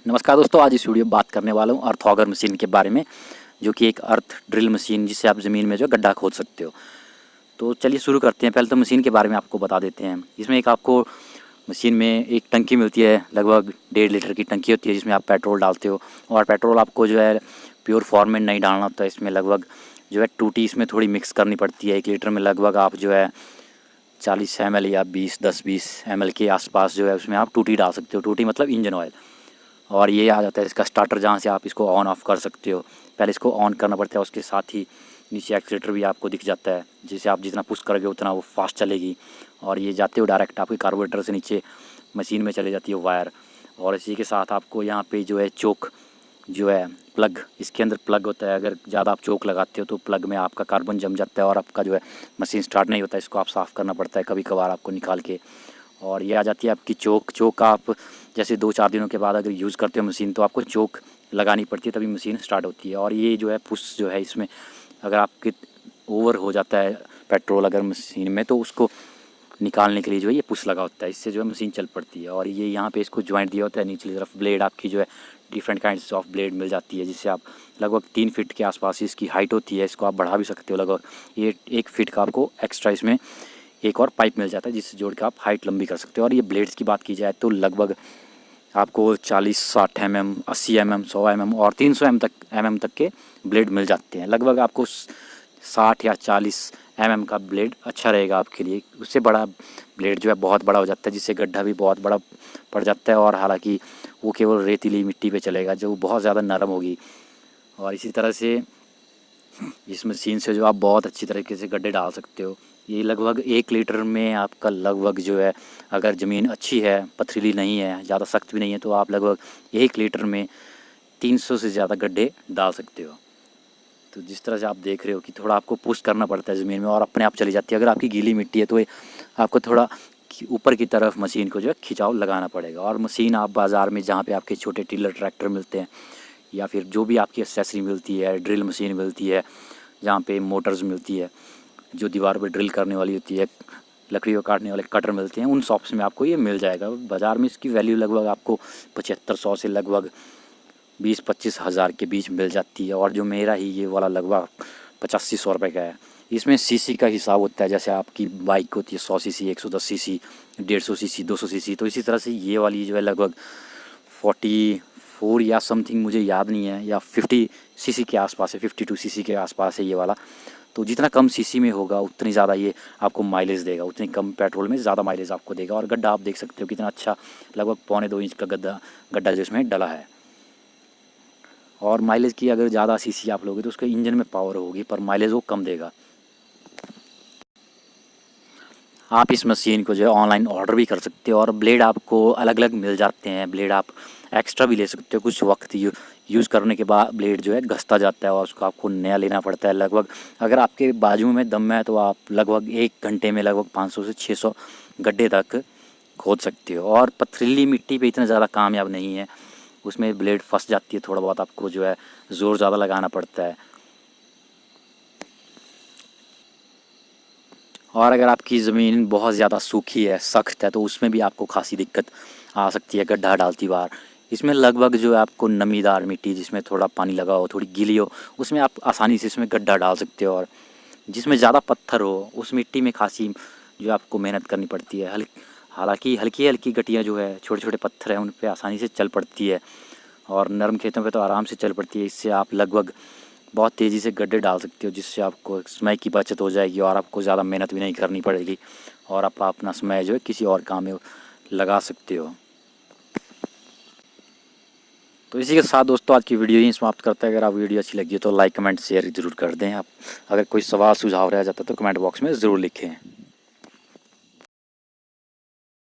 नमस्कार दोस्तों, आज इस वीडियो में बात करने वाला हूँ अर्थ ऑगर मशीन के बारे में, जो कि एक अर्थ ड्रिल मशीन जिससे आप ज़मीन में जो गड्ढा खोद सकते हो। तो चलिए शुरू करते हैं। पहले तो मशीन के बारे में आपको बता देते हैं। इसमें एक आपको मशीन में एक टंकी मिलती है, लगभग 1.5 लीटर की टंकी होती है जिसमें आप पेट्रोल डालते हो। और पेट्रोल आपको जो है प्योर फॉर्म में नहीं डालना होता है। इसमें लगभग जो है टूटी इसमें थोड़ी मिक्स करनी पड़ती है। 1 लीटर में लगभग आप जो है 40 ml या 10-20 ml के आसपास जो है उसमें आप टूटी डाल सकते हो। टूटी मतलब इंजन ऑयल। और ये आ जाता है इसका स्टार्टर, जहाँ से आप इसको ऑन ऑफ़ कर सकते हो। पहले इसको ऑन करना पड़ता है, उसके साथ ही नीचे एक्सीलेटर भी आपको दिख जाता है, जिसे आप जितना पुश करोगे उतना वो फास्ट चलेगी। और ये जाते हुए डायरेक्ट आपके कार्बोरेटर से नीचे मशीन में चली जाती है वायर। और इसी के साथ आपको यहाँ पे जो है चोक जो है प्लग, इसके अंदर प्लग होता है। अगर ज़्यादा आप चोक लगाते हो तो प्लग में आपका कार्बन जम जाता है और आपका जो है मशीन स्टार्ट नहीं होता है। इसको आप साफ़ करना पड़ता है कभी कभार आपको निकाल के। और ये आ जाती है आपकी चोक आप जैसे 2-4 दिनों के बाद अगर यूज़ करते हो मशीन तो आपको चोक लगानी पड़ती है, तभी मशीन स्टार्ट होती है। और ये जो है पुश जो है इसमें अगर आपके ओवर हो जाता है पेट्रोल अगर मशीन में, तो उसको निकालने के लिए जो है ये पुश लगा होता है। इससे जो है मशीन चल पड़ती है। और ये यहाँ पे इसको जॉइंट दिया होता है नीचे की तरफ। ब्लेड आपकी जो है डिफरेंट काइंड्स ऑफ ब्लेड मिल जाती है, जिससे आप लगभग 3 फीट के आसपास इसकी हाइट होती है। इसको आप बढ़ा भी सकते हो। लगभग ये 1 फीट का आपको एक्स्ट्रा इसमें एक और पाइप मिल जाता है, जिससे जोड़ के आप हाइट लंबी कर सकते हो। और ये ब्लेड्स की बात की जाए तो लगभग आपको 40-60 mm, 80 mm, 100 mm और 300 mm तक के ब्लेड मिल जाते हैं। लगभग आपको 60 या 40 mm का ब्लेड अच्छा रहेगा आपके लिए। उससे बड़ा ब्लेड जो है बहुत बड़ा हो जाता है, जिससे गड्ढा भी बहुत बड़ा पड़ जाता है। और हालांकि वो केवल रेतीली मिट्टी पे चलेगा, जो बहुत ज़्यादा नरम होगी। और इसी तरह से इस मशीन से जो आप बहुत अच्छी तरीके से गड्ढे डाल सकते हो। ये लगभग 1 लीटर में आपका लगभग जो है, अगर ज़मीन अच्छी है, पथरीली नहीं है, ज़्यादा सख्त भी नहीं है, तो आप लगभग 1 लीटर में 300 से ज़्यादा गड्ढे डाल सकते हो। तो जिस तरह से आप देख रहे हो कि थोड़ा आपको पुश करना पड़ता है ज़मीन में और अपने आप चली जाती है। अगर आपकी गीली मिट्टी है तो आपको थोड़ा ऊपर की तरफ मशीन को जो है खिंचाव लगाना पड़ेगा। और मशीन आप बाज़ार में जहाँ पे आपके छोटे टिलर ट्रैक्टर मिलते हैं, या फिर जो भी आपकी एक्सेसरी मिलती है, ड्रिल मशीन मिलती है, जहाँ पे मोटर्स मिलती है, जो दीवार पे ड्रिल करने वाली होती है, लकड़ी को काटने वाले कटर मिलते हैं, उन शॉप्स में आपको ये मिल जाएगा। बाज़ार में इसकी वैल्यू लगभग आपको 7500 से लगभग 20-25 हज़ार के बीच मिल जाती है। और जो मेरा ही ये वाला लगभग 8500 रुपये का है। इसमें सीसी का हिसाब होता है, जैसे आपकी बाइक होती है 100 सीसी, 110 सीसी, 150 सीसी, 200 सीसी। तो इसी तरह से ये वाली जो है लगभग 44 या समथिंग, मुझे याद नहीं है, या 50 सीसी के आसपास है, 52 सीसी के आसपास है ये वाला। तो जितना कम सीसी में होगा उतनी ज़्यादा ये आपको माइलेज देगा, उतनी कम पेट्रोल में ज़्यादा माइलेज आपको देगा। और गड्ढा आप देख सकते हो कितना अच्छा, लगभग 1.25 इंच का गड्ढा जो इसमें डला है। और माइलेज की अगर ज़्यादा सीसी आप लोगे तो उसके इंजन में पावर होगी, पर माइलेज वो कम देगा। आप इस मशीन को जो है ऑनलाइन ऑर्डर भी कर सकते हो। और ब्लेड आपको अलग अलग मिल जाते हैं। ब्लेड आप एक्स्ट्रा भी ले सकते हो। कुछ वक्त यूज़ करने के बाद ब्लेड जो है घसता जाता है और उसको आपको नया लेना पड़ता है। लगभग अगर आपके बाजू में दम है तो आप लगभग 1 घंटे में लगभग 500 से 600 गड्ढे तक खोद सकते हो। और पथरीली मिट्टी पे इतना ज़्यादा कामयाब नहीं है, उसमें ब्लेड फंस जाती है, थोड़ा बहुत आपको जो है ज़ोर ज़्यादा लगाना पड़ता है। और अगर आपकी ज़मीन बहुत ज़्यादा सूखी है, सख्त है, तो उसमें भी आपको खासी दिक्कत आ सकती है गड्ढा डालती बार। इसमें लगभग जो है आपको नमीदार मिट्टी, जिसमें थोड़ा पानी लगा हो, थोड़ी गीली हो, उसमें आप आसानी से इसमें गड्ढा डाल सकते हो। और जिसमें ज़्यादा पत्थर हो उस मिट्टी में खासी जो आपको मेहनत करनी पड़ती है। हालांकि हल्की हल्की गड्ढियाँ जो है, छोटे छोटे पत्थर हैं, उन पर आसानी से चल पड़ती है। और नरम खेतों पे तो आराम से चल पड़ती है। इससे आप लगभग बहुत तेज़ी से गड्ढे डाल सकते हो, जिससे आपको समय की बचत हो जाएगी और आपको ज़्यादा मेहनत भी नहीं करनी पड़ेगी। और आप अपना समय जो है किसी और काम में लगा सकते हो। तो इसी के साथ दोस्तों आज की वीडियो ही समाप्त करते हैं। अगर आप वीडियो अच्छी लगी तो लाइक, कमेंट, शेयर ज़रूर कर दें। आप अगर कोई सवाल सुझाव रह जाता तो कमेंट बॉक्स में ज़रूर लिखें।